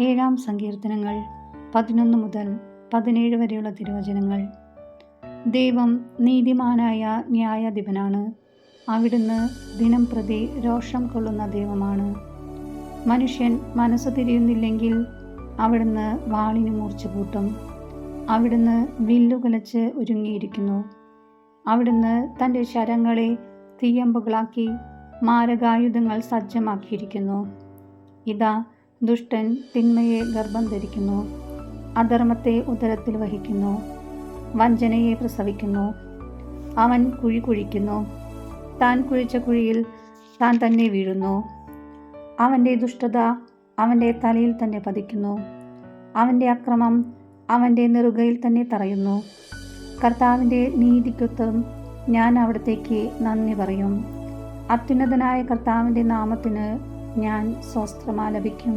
7 സങ്കീർത്തനങ്ങൾ 11 മുതൽ 17 വരെയുള്ള തിരുവചനങ്ങൾ. ദൈവം നീതിമാനായ ന്യായാധിപനാണ്. അവിടുന്ന് ദിനം പ്രതി രോഷം കൊള്ളുന്ന ദൈവമാണ്. മനുഷ്യൻ മനസ്സ് തിരിയുന്നില്ലെങ്കിൽ അവിടുന്ന് വാളിന് മൂർച്ച കൂട്ടും. അവിടുന്ന് വില്ലുകുലച്ച് ഒരുങ്ങിയിരിക്കുന്നു. അവിടുന്ന് തൻ്റെ ശരങ്ങളെ തീയമ്പുകളാക്കി മാരകായുധങ്ങൾ സജ്ജമാക്കിയിരിക്കുന്നു. ഇതാ, ദുഷ്ടൻ തിന്മയെ ഗർഭം ധരിക്കുന്നു, അധർമ്മത്തെ ഉദരത്തിൽ വഹിക്കുന്നു, വഞ്ചനയെ പ്രസവിക്കുന്നു. അവൻ കുഴി കുഴിക്കുന്നു, താൻ കുഴിച്ച കുഴിയിൽ താൻ തന്നെ വീഴുന്നു. അവൻ്റെ ദുഷ്ടത അവൻ്റെ തലയിൽ തന്നെ പതിക്കുന്നു, അവൻ്റെ അക്രമം അവൻ്റെ നെറുകയിൽ തന്നെ തറയുന്നു. കർത്താവിൻ്റെ നീതിക്കൊത്തും ഞാൻ അവിടത്തേക്ക് നന്ദി പറയും. അത്യുന്നതനായ കർത്താവിൻ്റെ നാമത്തിന് ഞാൻ സ്വസ്ത്രമാലപിക്കും.